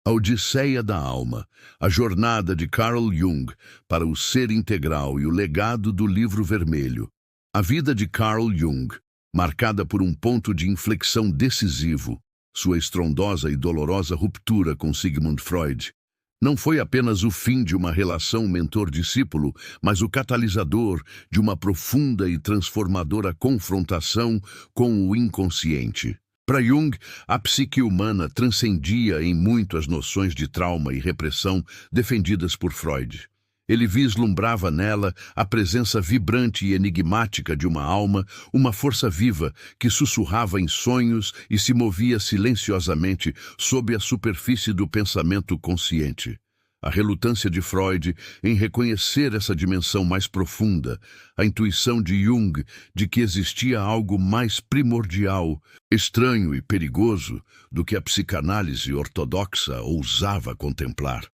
A Odisseia da Alma, a jornada de Carl Jung para o ser integral e o legado do Livro Vermelho. A vida de Carl Jung, marcada por um ponto de inflexão decisivo, sua estrondosa e dolorosa ruptura com Sigmund Freud, não foi apenas o fim de uma relação mentor-discípulo, mas o catalisador de uma profunda e transformadora confrontação com o inconsciente. Para Jung, a psique humana transcendia em muito as noções de trauma e repressão defendidas por Freud. Ele vislumbrava nela a presença vibrante e enigmática de uma alma, uma força viva que sussurrava em sonhos e se movia silenciosamente sob a superfície do pensamento consciente. A relutância de Freud em reconhecer essa dimensão mais profunda, a intuição de Jung de que existia algo mais primordial, estranho e perigoso do que a psicanálise ortodoxa ousava contemplar,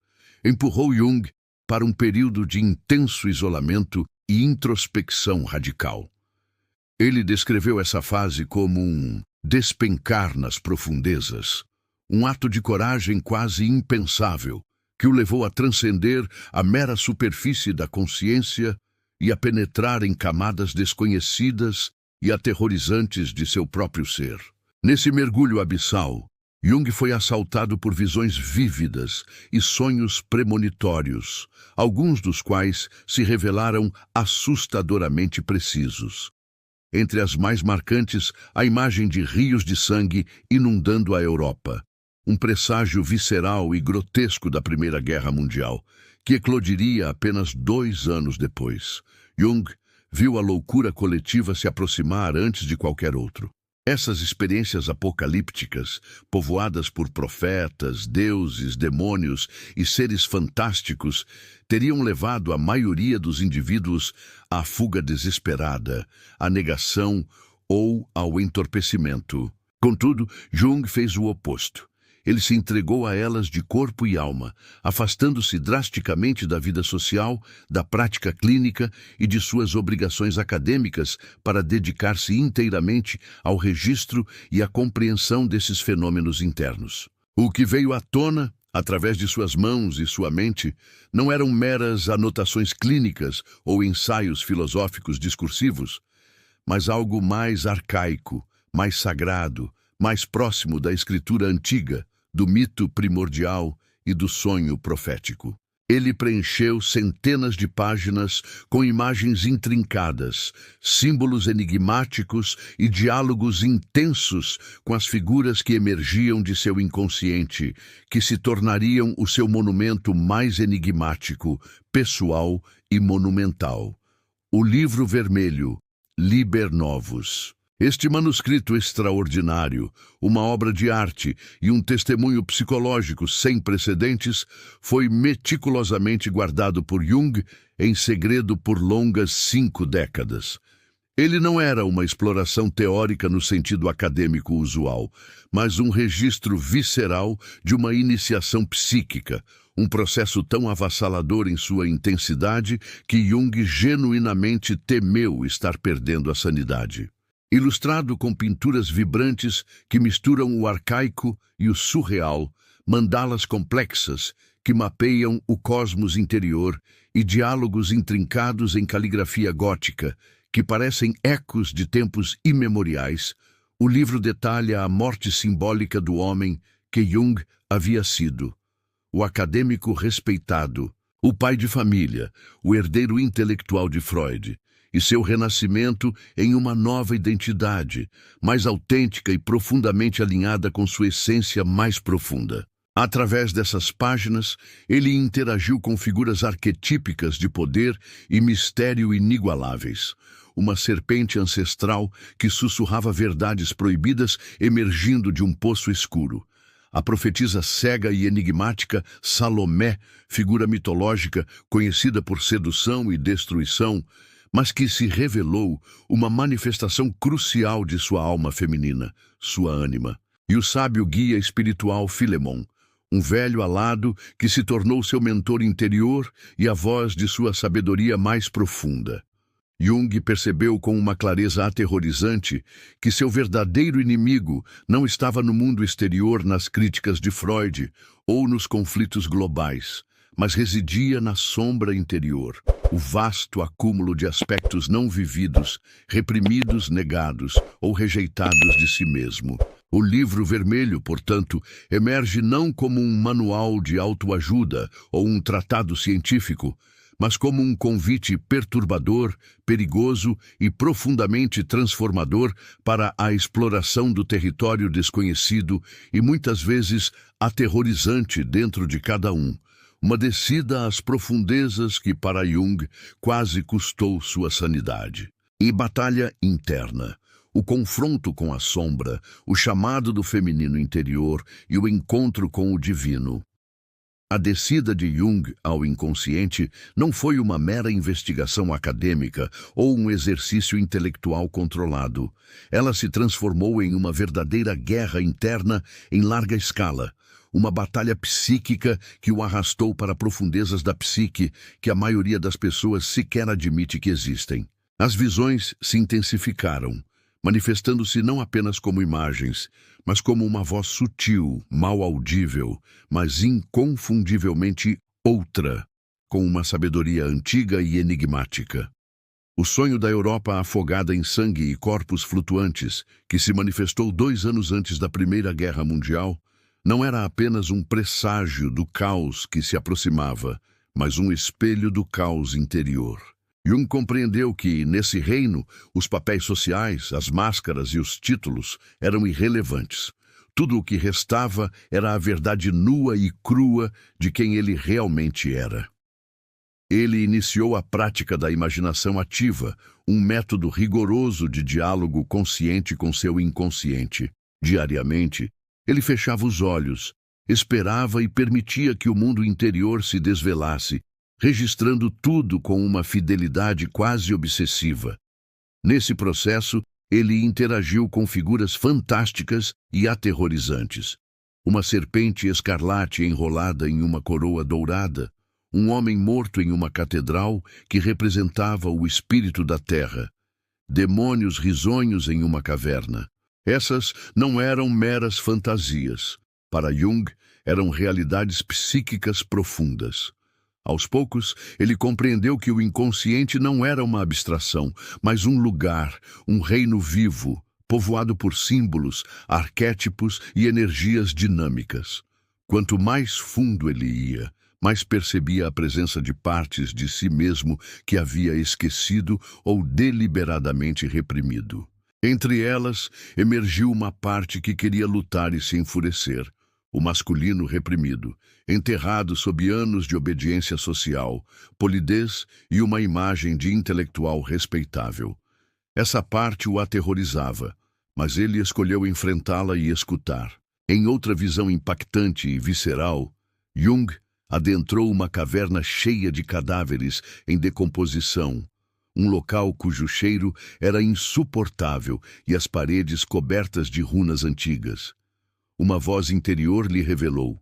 empurrou Jung para um período de intenso isolamento e introspecção radical. Ele descreveu essa fase como um despencar nas profundezas, um ato de coragem quase impensável, que o levou a transcender a mera superfície da consciência e a penetrar em camadas desconhecidas e aterrorizantes de seu próprio ser. Nesse mergulho abissal, Jung foi assaltado por visões vívidas e sonhos premonitórios, alguns dos quais se revelaram assustadoramente precisos. Entre as mais marcantes, a imagem de rios de sangue inundando a Europa, um presságio visceral e grotesco da Primeira Guerra Mundial, que eclodiria apenas 2 anos depois. Jung viu a loucura coletiva se aproximar antes de qualquer outro. Essas experiências apocalípticas, povoadas por profetas, deuses, demônios e seres fantásticos, teriam levado a maioria dos indivíduos à fuga desesperada, à negação ou ao entorpecimento. Contudo, Jung fez o oposto. Ele se entregou a elas de corpo e alma, afastando-se drasticamente da vida social, da prática clínica e de suas obrigações acadêmicas para dedicar-se inteiramente ao registro e à compreensão desses fenômenos internos. O que veio à tona, através de suas mãos e sua mente, não eram meras anotações clínicas ou ensaios filosóficos discursivos, mas algo mais arcaico, mais sagrado, mais próximo da escritura antiga, do mito primordial e do sonho profético. Ele preencheu centenas de páginas com imagens intrincadas, símbolos enigmáticos e diálogos intensos com as figuras que emergiam de seu inconsciente, que se tornariam o seu monumento mais enigmático, pessoal e monumental. O Livro Vermelho, Liber Novus. Este manuscrito extraordinário, uma obra de arte e um testemunho psicológico sem precedentes, foi meticulosamente guardado por Jung em segredo por longas 5 décadas. Ele não era uma exploração teórica no sentido acadêmico usual, mas um registro visceral de uma iniciação psíquica, um processo tão avassalador em sua intensidade que Jung genuinamente temeu estar perdendo a sanidade. Ilustrado com pinturas vibrantes que misturam o arcaico e o surreal, mandalas complexas que mapeiam o cosmos interior e diálogos intrincados em caligrafia gótica que parecem ecos de tempos imemoriais, o livro detalha a morte simbólica do homem que Jung havia sido. O acadêmico respeitado, o pai de família, o herdeiro intelectual de Freud, e seu renascimento em uma nova identidade, mais autêntica e profundamente alinhada com sua essência mais profunda. Através dessas páginas, ele interagiu com figuras arquetípicas de poder e mistério inigualáveis. Uma serpente ancestral que sussurrava verdades proibidas emergindo de um poço escuro. A profetisa cega e enigmática Salomé, figura mitológica conhecida por sedução e destruição, mas que se revelou uma manifestação crucial de sua alma feminina, sua ânima. E o sábio guia espiritual Filemon, um velho alado que se tornou seu mentor interior e a voz de sua sabedoria mais profunda. Jung percebeu com uma clareza aterrorizante que seu verdadeiro inimigo não estava no mundo exterior nas críticas de Freud ou nos conflitos globais, mas residia na sombra interior, o vasto acúmulo de aspectos não vividos, reprimidos, negados ou rejeitados de si mesmo. O livro vermelho, portanto, emerge não como um manual de autoajuda ou um tratado científico, mas como um convite perturbador, perigoso e profundamente transformador para a exploração do território desconhecido e muitas vezes aterrorizante dentro de cada um. Uma descida às profundezas que para Jung quase custou sua sanidade. E batalha interna. O confronto com a sombra, o chamado do feminino interior e o encontro com o divino. A descida de Jung ao inconsciente não foi uma mera investigação acadêmica ou um exercício intelectual controlado. Ela se transformou em uma verdadeira guerra interna em larga escala, uma batalha psíquica que o arrastou para profundezas da psique que a maioria das pessoas sequer admite que existem. As visões se intensificaram, manifestando-se não apenas como imagens, mas como uma voz sutil, mal audível, mas inconfundivelmente outra, com uma sabedoria antiga e enigmática. O sonho da Europa afogada em sangue e corpos flutuantes, que se manifestou 2 anos antes da Primeira Guerra Mundial, não era apenas um presságio do caos que se aproximava, mas um espelho do caos interior. Jung compreendeu que, nesse reino, os papéis sociais, as máscaras e os títulos eram irrelevantes. Tudo o que restava era a verdade nua e crua de quem ele realmente era. Ele iniciou a prática da imaginação ativa, um método rigoroso de diálogo consciente com seu inconsciente. Diariamente, ele fechava os olhos, esperava e permitia que o mundo interior se desvelasse, registrando tudo com uma fidelidade quase obsessiva. Nesse processo, ele interagiu com figuras fantásticas e aterrorizantes. Uma serpente escarlate enrolada em uma coroa dourada, um homem morto em uma catedral que representava o espírito da terra, demônios risonhos em uma caverna. Essas não eram meras fantasias. Para Jung, eram realidades psíquicas profundas. Aos poucos, ele compreendeu que o inconsciente não era uma abstração, mas um lugar, um reino vivo, povoado por símbolos, arquétipos e energias dinâmicas. Quanto mais fundo ele ia, mais percebia a presença de partes de si mesmo que havia esquecido ou deliberadamente reprimido. Entre elas, emergiu uma parte que queria lutar e se enfurecer. O masculino reprimido, enterrado sob anos de obediência social, polidez e uma imagem de intelectual respeitável. Essa parte o aterrorizava, mas ele escolheu enfrentá-la e escutar. Em outra visão impactante e visceral, Jung adentrou uma caverna cheia de cadáveres em decomposição, um local cujo cheiro era insuportável e as paredes cobertas de runas antigas. Uma voz interior lhe revelou: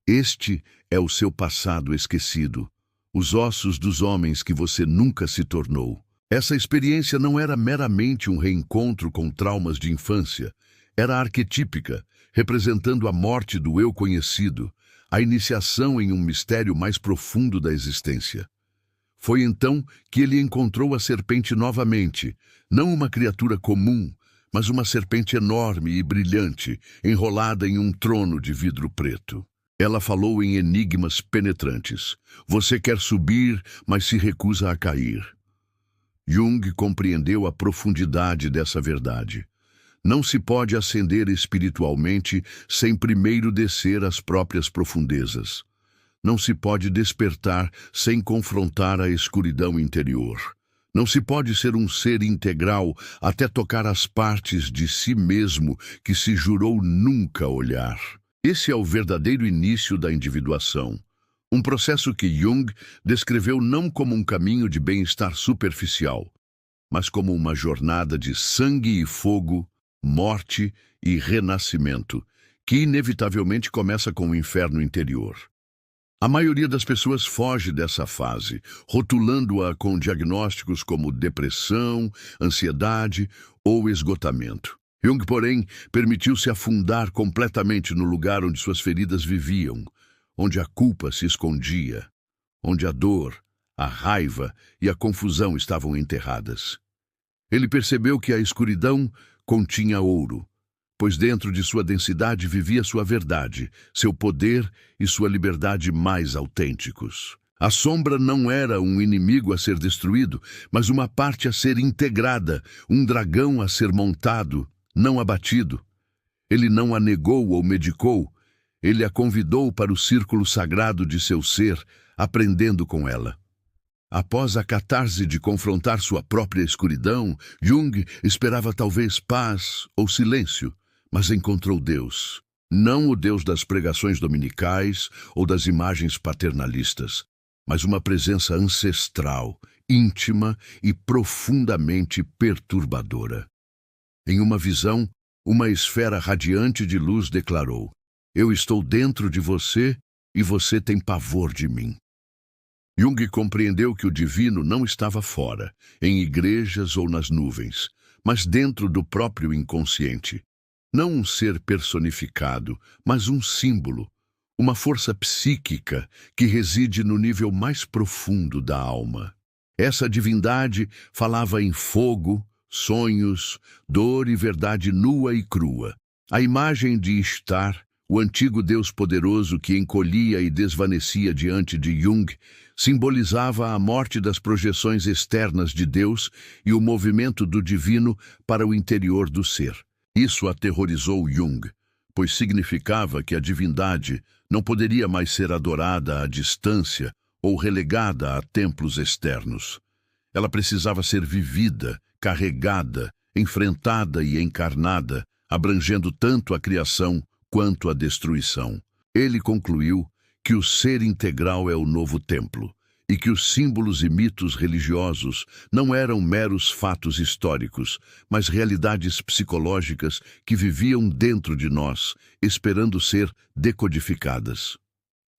este é o seu passado esquecido, os ossos dos homens que você nunca se tornou. Essa experiência não era meramente um reencontro com traumas de infância, era arquetípica, representando a morte do eu conhecido, a iniciação em um mistério mais profundo da existência. Foi então que ele encontrou a serpente novamente, não uma criatura comum, mas uma serpente enorme e brilhante, enrolada em um trono de vidro preto. Ela falou em enigmas penetrantes. Você quer subir, mas se recusa a cair. Jung compreendeu a profundidade dessa verdade. Não se pode ascender espiritualmente sem primeiro descer às próprias profundezas. Não se pode despertar sem confrontar a escuridão interior. Não se pode ser um ser integral até tocar as partes de si mesmo que se jurou nunca olhar. Esse é o verdadeiro início da individuação. Um processo que Jung descreveu não como um caminho de bem-estar superficial, mas como uma jornada de sangue e fogo, morte e renascimento, que inevitavelmente começa com o inferno interior. A maioria das pessoas foge dessa fase, rotulando-a com diagnósticos como depressão, ansiedade ou esgotamento. Jung, porém, permitiu-se afundar completamente no lugar onde suas feridas viviam, onde a culpa se escondia, onde a dor, a raiva e a confusão estavam enterradas. Ele percebeu que a escuridão continha ouro, pois dentro de sua densidade vivia sua verdade, seu poder e sua liberdade mais autênticos. A sombra não era um inimigo a ser destruído, mas uma parte a ser integrada, um dragão a ser montado, não abatido. Ele não a negou ou medicou, ele a convidou para o círculo sagrado de seu ser, aprendendo com ela. Após a catarse de confrontar sua própria escuridão, Jung esperava talvez paz ou silêncio, mas encontrou Deus. Não o Deus das pregações dominicais ou das imagens paternalistas, mas uma presença ancestral, íntima e profundamente perturbadora. Em uma visão, uma esfera radiante de luz declarou: "Eu estou dentro de você e você tem pavor de mim." Jung compreendeu que o divino não estava fora, em igrejas ou nas nuvens, mas dentro do próprio inconsciente. Não um ser personificado, mas um símbolo, uma força psíquica que reside no nível mais profundo da alma. Essa divindade falava em fogo, sonhos, dor e verdade nua e crua. A imagem de Ishtar, o antigo deus poderoso que encolhia e desvanecia diante de Jung, simbolizava a morte das projeções externas de Deus e o movimento do divino para o interior do ser. Isso aterrorizou Jung, pois significava que a divindade não poderia mais ser adorada à distância ou relegada a templos externos. Ela precisava ser vivida, carregada, enfrentada e encarnada, abrangendo tanto a criação quanto a destruição. Ele concluiu que o ser integral é o novo templo, e que os símbolos e mitos religiosos não eram meros fatos históricos, mas realidades psicológicas que viviam dentro de nós, esperando ser decodificadas.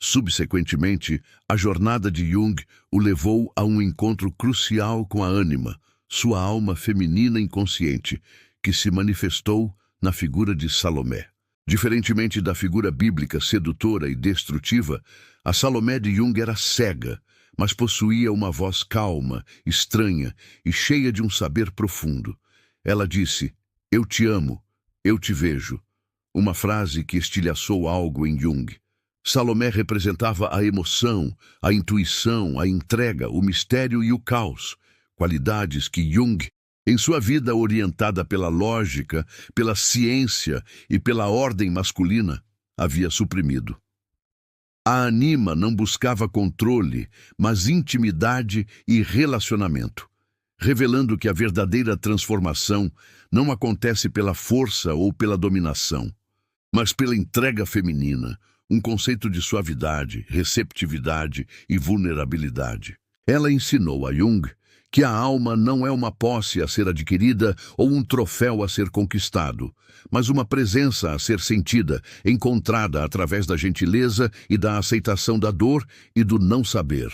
Subsequentemente, a jornada de Jung o levou a um encontro crucial com a ânima, sua alma feminina inconsciente, que se manifestou na figura de Salomé. Diferentemente da figura bíblica sedutora e destrutiva, a Salomé de Jung era cega, mas possuía uma voz calma, estranha e cheia de um saber profundo. Ela disse: "Eu te amo, eu te vejo", uma frase que estilhaçou algo em Jung. Salomé representava a emoção, a intuição, a entrega, o mistério e o caos, qualidades que Jung, em sua vida orientada pela lógica, pela ciência e pela ordem masculina, havia suprimido. A anima não buscava controle, mas intimidade e relacionamento, revelando que a verdadeira transformação não acontece pela força ou pela dominação, mas pela entrega feminina, um conceito de suavidade, receptividade e vulnerabilidade. Ela ensinou a Jung que a alma não é uma posse a ser adquirida ou um troféu a ser conquistado, mas uma presença a ser sentida, encontrada através da gentileza e da aceitação da dor e do não saber.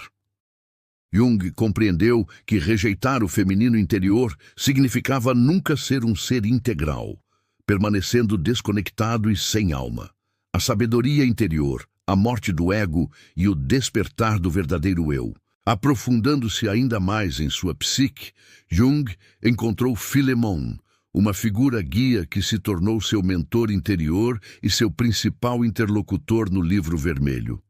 Jung compreendeu que rejeitar o feminino interior significava nunca ser um ser integral, permanecendo desconectado e sem alma. A sabedoria interior, a morte do ego e o despertar do verdadeiro eu. Aprofundando-se ainda mais em sua psique, Jung encontrou Philemon, uma figura guia que se tornou seu mentor interior e seu principal interlocutor no Livro Vermelho.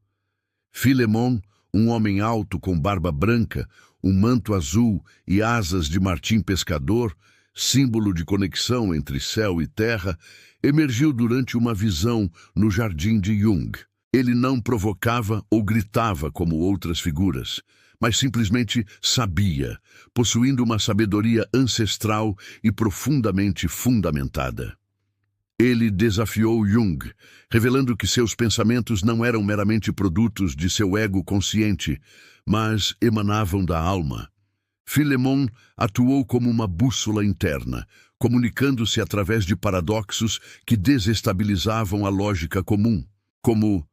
Philemon, um homem alto com barba branca, um manto azul e asas de martim pescador, símbolo de conexão entre céu e terra, emergiu durante uma visão no jardim de Jung. Ele não provocava ou gritava como outras figuras, mas simplesmente sabia, possuindo uma sabedoria ancestral e profundamente fundamentada. Ele desafiou Jung, revelando que seus pensamentos não eram meramente produtos de seu ego consciente, mas emanavam da alma. Philemon atuou como uma bússola interna, comunicando-se através de paradoxos que desestabilizavam a lógica comum, como: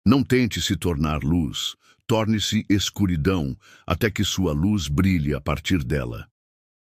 Não tente se tornar luz, torne-se escuridão, até que sua luz brilhe a partir dela.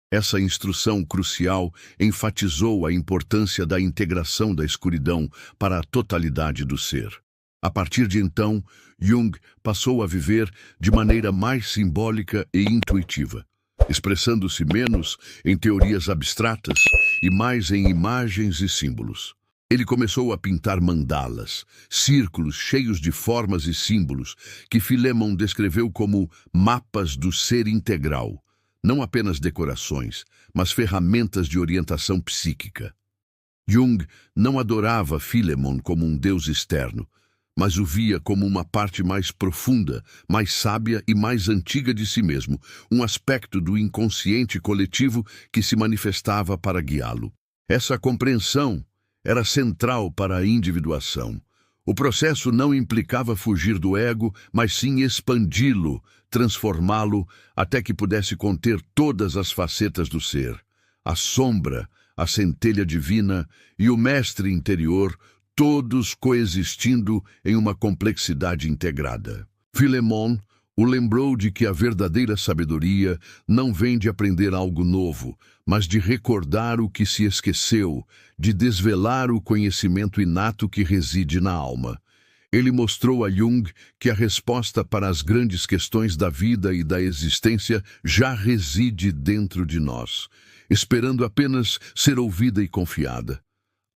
Essa instrução crucial enfatizou a importância da integração da escuridão para a totalidade do ser. A partir de então, Jung passou a viver de maneira mais simbólica e intuitiva, expressando-se menos em teorias abstratas e mais em imagens e símbolos. Ele começou a pintar mandalas, círculos cheios de formas e símbolos, que Philemon descreveu como mapas do ser integral, não apenas decorações, mas ferramentas de orientação psíquica. Jung não adorava Philemon como um deus externo, mas o via como uma parte mais profunda, mais sábia e mais antiga de si mesmo, um aspecto do inconsciente coletivo que se manifestava para guiá-lo. Essa compreensão era central para a individuação. O processo não implicava fugir do ego, mas sim expandi-lo, transformá-lo até que pudesse conter todas as facetas do ser. A sombra, a centelha divina e o mestre interior, todos coexistindo em uma complexidade integrada. Philemon o lembrou de que a verdadeira sabedoria não vem de aprender algo novo, mas de recordar o que se esqueceu, de desvelar o conhecimento inato que reside na alma. Ele mostrou a Jung que a resposta para as grandes questões da vida e da existência já reside dentro de nós, esperando apenas ser ouvida e confiada.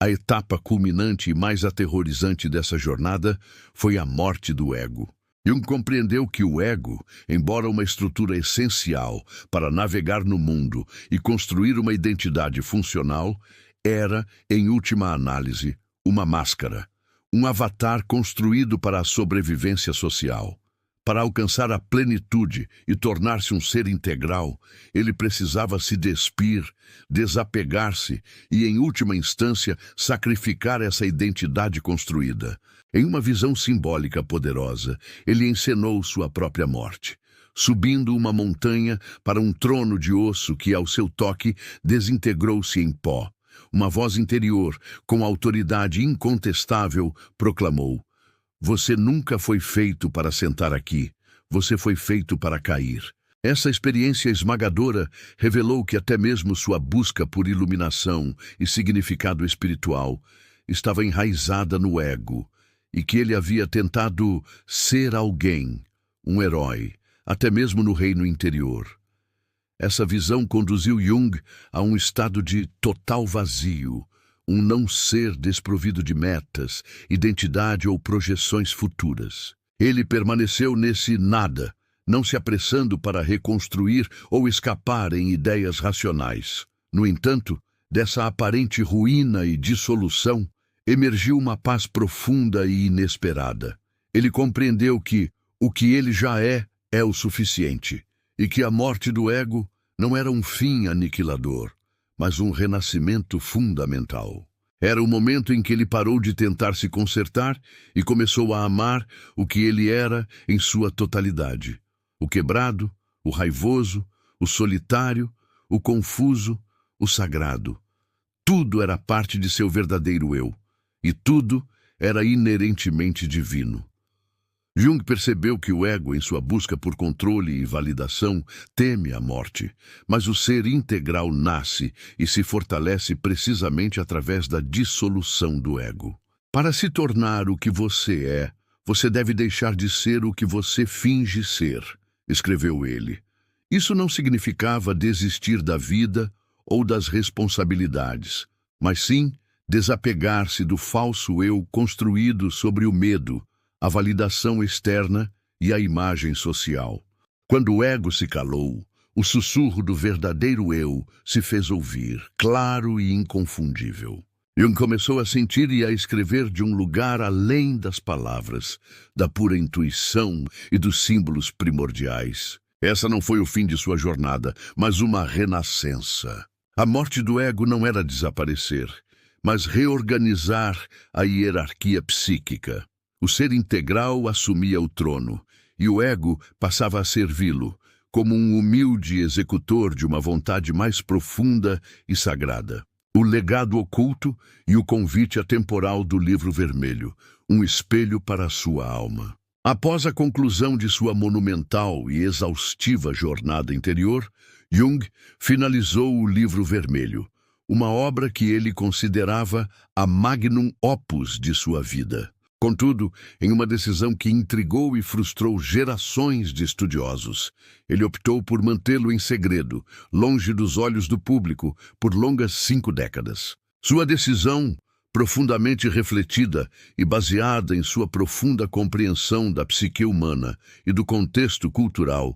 A etapa culminante e mais aterrorizante dessa jornada foi a morte do ego. Jung compreendeu que o ego, embora uma estrutura essencial para navegar no mundo e construir uma identidade funcional, era, em última análise, uma máscara, um avatar construído para a sobrevivência social. Para alcançar a plenitude e tornar-se um ser integral, ele precisava se despir, desapegar-se e, em última instância, sacrificar essa identidade construída. Em uma visão simbólica poderosa, ele encenou sua própria morte, subindo uma montanha para um trono de osso que, ao seu toque, desintegrou-se em pó. Uma voz interior, com autoridade incontestável, proclamou: "Você nunca foi feito para sentar aqui, você foi feito para cair." Essa experiência esmagadora revelou que até mesmo sua busca por iluminação e significado espiritual estava enraizada no ego, e que ele havia tentado ser alguém, um herói, até mesmo no reino interior. Essa visão conduziu Jung a um estado de total vazio, um não ser desprovido de metas, identidade ou projeções futuras. Ele permaneceu nesse nada, não se apressando para reconstruir ou escapar em ideias racionais. No entanto, dessa aparente ruína e dissolução, emergiu uma paz profunda e inesperada. Ele compreendeu que o que ele já é o suficiente, e que a morte do ego não era um fim aniquilador, mas um renascimento fundamental. Era o momento em que ele parou de tentar se consertar e começou a amar o que ele era em sua totalidade. O quebrado, o raivoso, o solitário, o confuso, o sagrado. Tudo era parte de seu verdadeiro eu, e tudo era inerentemente divino. Jung percebeu que o ego, em sua busca por controle e validação, teme a morte, mas o ser integral nasce e se fortalece precisamente através da dissolução do ego. Para se tornar o que você é, você deve deixar de ser o que você finge ser, escreveu ele. Isso não significava desistir da vida ou das responsabilidades, mas sim desapegar-se do falso eu construído sobre o medo, a validação externa e a imagem social. Quando o ego se calou, o sussurro do verdadeiro eu se fez ouvir, claro e inconfundível. Jung começou a sentir e a escrever de um lugar além das palavras, da pura intuição e dos símbolos primordiais. Essa não foi o fim de sua jornada, mas uma renascença. A morte do ego não era desaparecer, mas reorganizar a hierarquia psíquica. O ser integral assumia o trono, e o ego passava a servi-lo, como um humilde executor de uma vontade mais profunda e sagrada. O legado oculto e o convite atemporal do Livro Vermelho, um espelho para a sua alma. Após a conclusão de sua monumental e exaustiva jornada interior, Jung finalizou o Livro Vermelho, uma obra que ele considerava a magnum opus de sua vida. Contudo, em uma decisão que intrigou e frustrou gerações de estudiosos, ele optou por mantê-lo em segredo, longe dos olhos do público, por longas 5 décadas. Sua decisão, profundamente refletida e baseada em sua profunda compreensão da psique humana e do contexto cultural,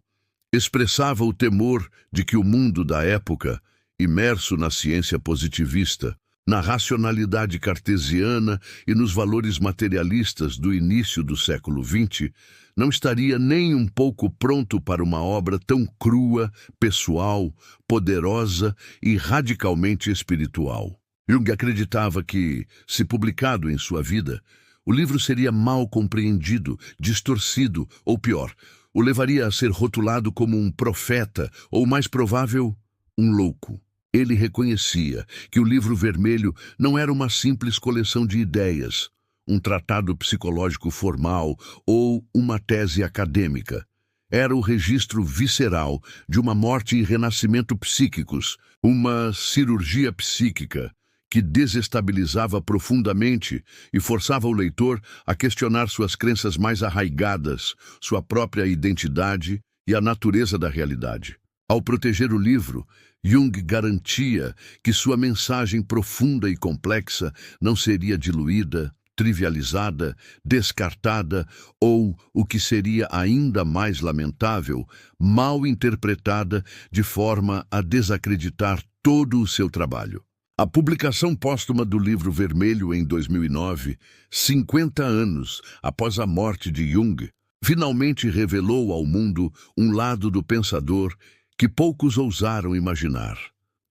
expressava o temor de que o mundo da época, imerso na ciência positivista, na racionalidade cartesiana e nos valores materialistas do início do século XX, não estaria nem um pouco pronto para uma obra tão crua, pessoal, poderosa e radicalmente espiritual. Jung acreditava que, se publicado em sua vida, o livro seria mal compreendido, distorcido ou pior, o levaria a ser rotulado como um profeta ou, mais provável, um louco. Ele reconhecia que o Livro Vermelho não era uma simples coleção de ideias, um tratado psicológico formal ou uma tese acadêmica. Era o registro visceral de uma morte e renascimento psíquicos, uma cirurgia psíquica que desestabilizava profundamente e forçava o leitor a questionar suas crenças mais arraigadas, sua própria identidade e a natureza da realidade. Ao proteger o livro, Jung garantia que sua mensagem profunda e complexa não seria diluída, trivializada, descartada ou, o que seria ainda mais lamentável, mal interpretada de forma a desacreditar todo o seu trabalho. A publicação póstuma do Livro Vermelho em 2009, 50 anos após a morte de Jung, finalmente revelou ao mundo um lado do pensador que poucos ousaram imaginar.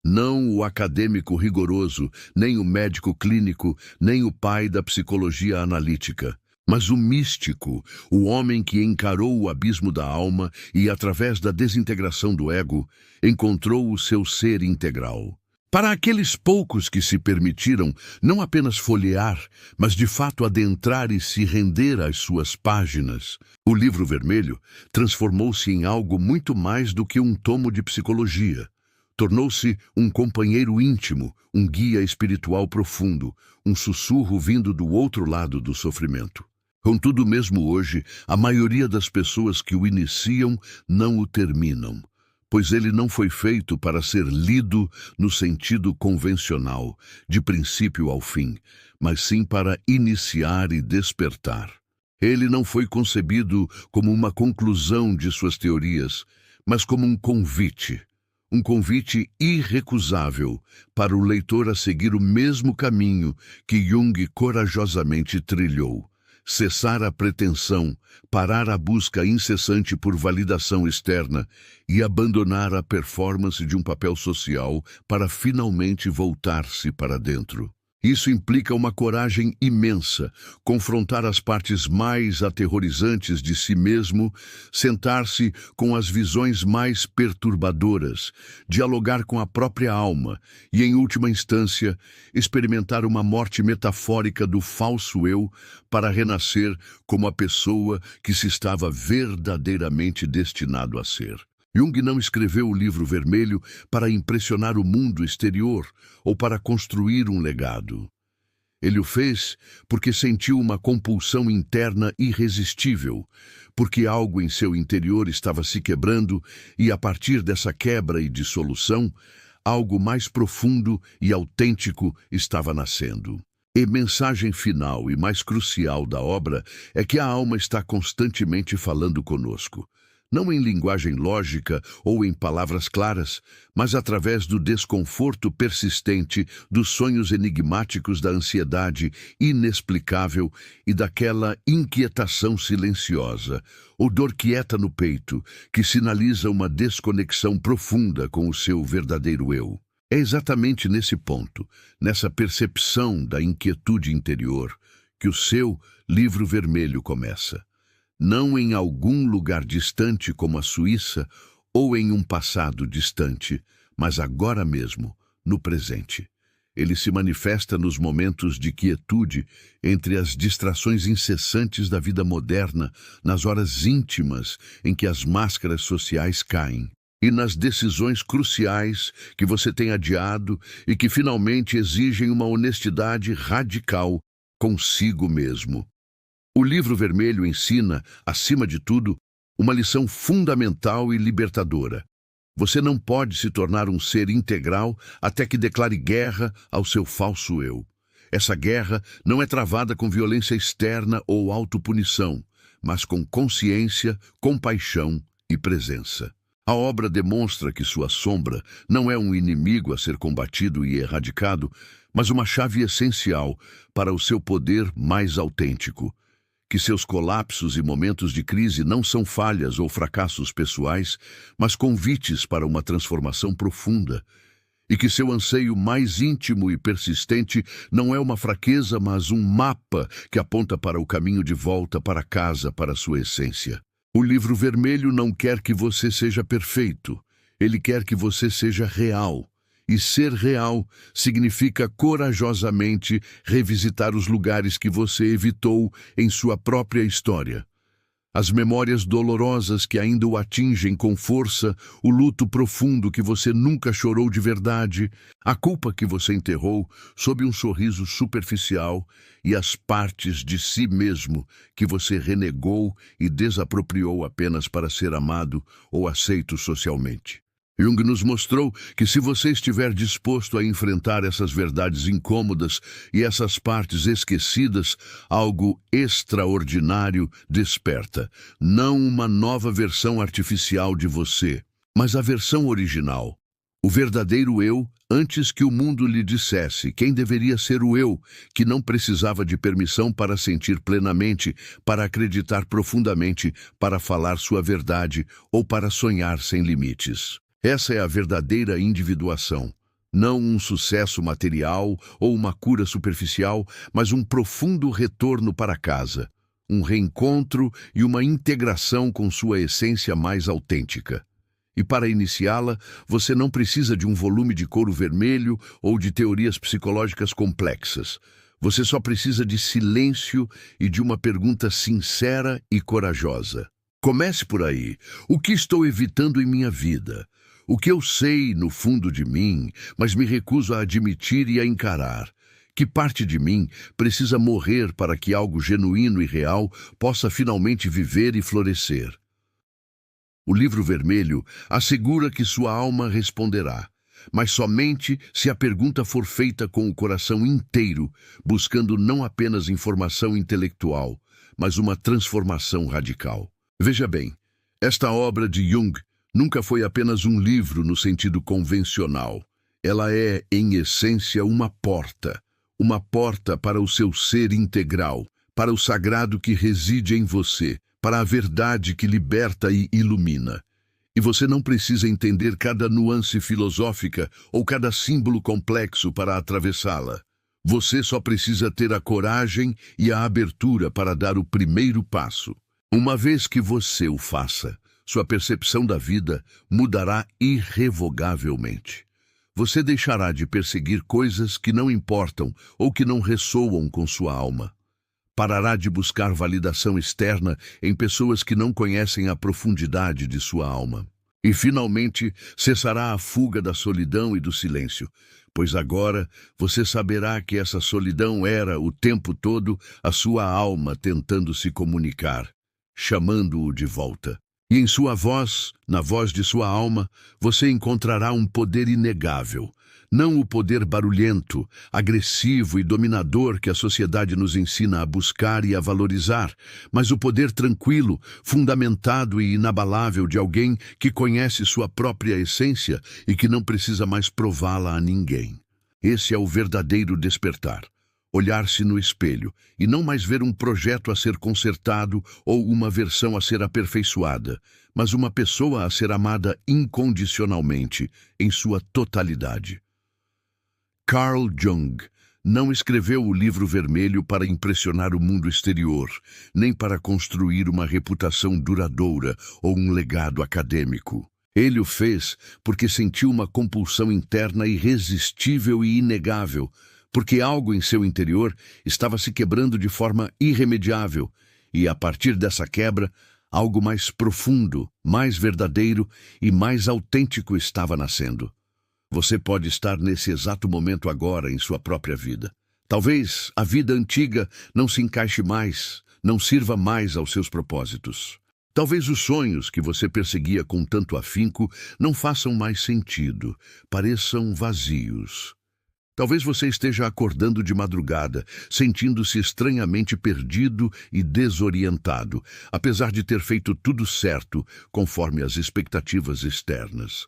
Não o acadêmico rigoroso, nem o médico clínico, nem o pai da psicologia analítica, mas o místico, o homem que encarou o abismo da alma e, através da desintegração do ego, encontrou o seu ser integral. Para aqueles poucos que se permitiram não apenas folhear, mas de fato adentrar e se render às suas páginas, o Livro Vermelho transformou-se em algo muito mais do que um tomo de psicologia. Tornou-se um companheiro íntimo, um guia espiritual profundo, um sussurro vindo do outro lado do sofrimento. Contudo, mesmo hoje, a maioria das pessoas que o iniciam não o terminam, pois ele não foi feito para ser lido no sentido convencional, de princípio ao fim, mas sim para iniciar e despertar. Ele não foi concebido como uma conclusão de suas teorias, mas como um convite irrecusável para o leitor a seguir o mesmo caminho que Jung corajosamente trilhou. Cessar a pretensão, parar a busca incessante por validação externa e abandonar a performance de um papel social para finalmente voltar-se para dentro. Isso implica uma coragem imensa, confrontar as partes mais aterrorizantes de si mesmo, sentar-se com as visões mais perturbadoras, dialogar com a própria alma e, em última instância, experimentar uma morte metafórica do falso eu para renascer como a pessoa que se estava verdadeiramente destinado a ser. Jung não escreveu o Livro Vermelho para impressionar o mundo exterior ou para construir um legado. Ele o fez porque sentiu uma compulsão interna irresistível, porque algo em seu interior estava se quebrando e, a partir dessa quebra e dissolução, algo mais profundo e autêntico estava nascendo. A mensagem final e mais crucial da obra é que a alma está constantemente falando conosco. Não em linguagem lógica ou em palavras claras, mas através do desconforto persistente, dos sonhos enigmáticos, da ansiedade inexplicável e daquela inquietação silenciosa, ou dor quieta no peito, que sinaliza uma desconexão profunda com o seu verdadeiro eu. É exatamente nesse ponto, nessa percepção da inquietude interior, que o seu Livro Vermelho começa. Não em algum lugar distante como a Suíça ou em um passado distante, mas agora mesmo, no presente. Ele se manifesta nos momentos de quietude, entre as distrações incessantes da vida moderna, nas horas íntimas em que as máscaras sociais caem, e nas decisões cruciais que você tem adiado e que finalmente exigem uma honestidade radical consigo mesmo. O Livro Vermelho ensina, acima de tudo, uma lição fundamental e libertadora. Você não pode se tornar um ser integral até que declare guerra ao seu falso eu. Essa guerra não é travada com violência externa ou autopunição, mas com consciência, compaixão e presença. A obra demonstra que sua sombra não é um inimigo a ser combatido e erradicado, mas uma chave essencial para o seu poder mais autêntico. Que seus colapsos e momentos de crise não são falhas ou fracassos pessoais, mas convites para uma transformação profunda. E que seu anseio mais íntimo e persistente não é uma fraqueza, mas um mapa que aponta para o caminho de volta para casa, para a sua essência. O Livro Vermelho não quer que você seja perfeito. Ele quer que você seja real. E ser real significa corajosamente revisitar os lugares que você evitou em sua própria história. As memórias dolorosas que ainda o atingem com força, o luto profundo que você nunca chorou de verdade, a culpa que você enterrou sob um sorriso superficial e as partes de si mesmo que você renegou e desapropriou apenas para ser amado ou aceito socialmente. Jung nos mostrou que se você estiver disposto a enfrentar essas verdades incômodas e essas partes esquecidas, algo extraordinário desperta. Não uma nova versão artificial de você, mas a versão original. O verdadeiro eu, antes que o mundo lhe dissesse quem deveria ser o eu, que não precisava de permissão para sentir plenamente, para acreditar profundamente, para falar sua verdade ou para sonhar sem limites. Essa é a verdadeira individuação, não um sucesso material ou uma cura superficial, mas um profundo retorno para casa, um reencontro e uma integração com sua essência mais autêntica. E para iniciá-la, você não precisa de um volume de couro vermelho ou de teorias psicológicas complexas. Você só precisa de silêncio e de uma pergunta sincera e corajosa. Comece por aí. O que estou evitando em minha vida? O que eu sei no fundo de mim, mas me recuso a admitir e a encarar? Que parte de mim precisa morrer para que algo genuíno e real possa finalmente viver e florescer? O Livro Vermelho assegura que sua alma responderá, mas somente se a pergunta for feita com o coração inteiro, buscando não apenas informação intelectual, mas uma transformação radical. Veja bem, esta obra de Jung nunca foi apenas um livro no sentido convencional. Ela é, em essência, uma porta para o seu ser integral, para o sagrado que reside em você, para a verdade que liberta e ilumina. E você não precisa entender cada nuance filosófica ou cada símbolo complexo para atravessá-la. Você só precisa ter a coragem e a abertura para dar o primeiro passo. Uma vez que você o faça, sua percepção da vida mudará irrevogavelmente. Você deixará de perseguir coisas que não importam ou que não ressoam com sua alma. Parará de buscar validação externa em pessoas que não conhecem a profundidade de sua alma. E, finalmente, cessará a fuga da solidão e do silêncio, pois agora você saberá que essa solidão era, o tempo todo, a sua alma tentando se comunicar, chamando-o de volta. E em sua voz, na voz de sua alma, você encontrará um poder inegável. Não o poder barulhento, agressivo e dominador que a sociedade nos ensina a buscar e a valorizar, mas o poder tranquilo, fundamentado e inabalável de alguém que conhece sua própria essência e que não precisa mais prová-la a ninguém. Esse é o verdadeiro despertar. Olhar-se no espelho e não mais ver um projeto a ser consertado ou uma versão a ser aperfeiçoada, mas uma pessoa a ser amada incondicionalmente, em sua totalidade. Carl Jung não escreveu o Livro Vermelho para impressionar o mundo exterior, nem para construir uma reputação duradoura ou um legado acadêmico. Ele o fez porque sentiu uma compulsão interna irresistível e inegável, porque algo em seu interior estava se quebrando de forma irremediável, e a partir dessa quebra, algo mais profundo, mais verdadeiro e mais autêntico estava nascendo. Você pode estar nesse exato momento agora em sua própria vida. Talvez a vida antiga não se encaixe mais, não sirva mais aos seus propósitos. Talvez os sonhos que você perseguia com tanto afinco não façam mais sentido, pareçam vazios. Talvez você esteja acordando de madrugada, sentindo-se estranhamente perdido e desorientado, apesar de ter feito tudo certo, conforme as expectativas externas.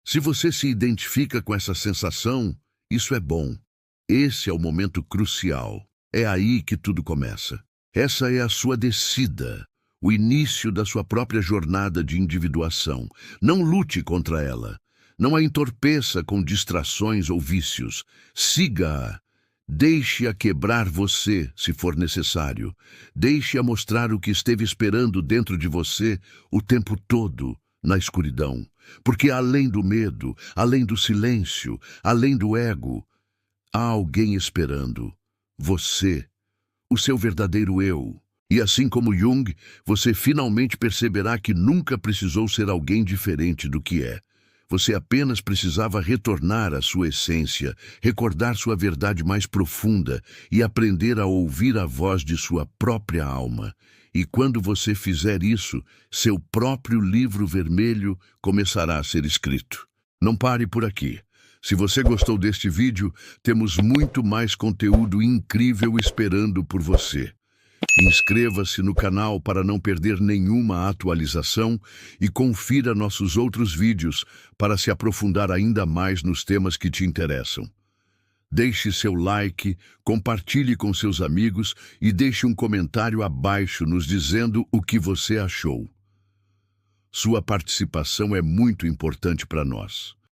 Se você se identifica com essa sensação, isso é bom. Esse é o momento crucial. É aí que tudo começa. Essa é a sua descida, o início da sua própria jornada de individuação. Não lute contra ela. Não a entorpeça com distrações ou vícios. Siga-a. Deixe-a quebrar você, se for necessário. Deixe-a mostrar o que esteve esperando dentro de você o tempo todo, na escuridão. Porque além do medo, além do silêncio, além do ego, há alguém esperando. Você, o seu verdadeiro eu. E assim como Jung, você finalmente perceberá que nunca precisou ser alguém diferente do que é. Você apenas precisava retornar à sua essência, recordar sua verdade mais profunda e aprender a ouvir a voz de sua própria alma. E quando você fizer isso, seu próprio livro vermelho começará a ser escrito. Não pare por aqui. Se você gostou deste vídeo, temos muito mais conteúdo incrível esperando por você. Inscreva-se no canal para não perder nenhuma atualização e confira nossos outros vídeos para se aprofundar ainda mais nos temas que te interessam. Deixe seu like, compartilhe com seus amigos e deixe um comentário abaixo nos dizendo o que você achou. Sua participação é muito importante para nós.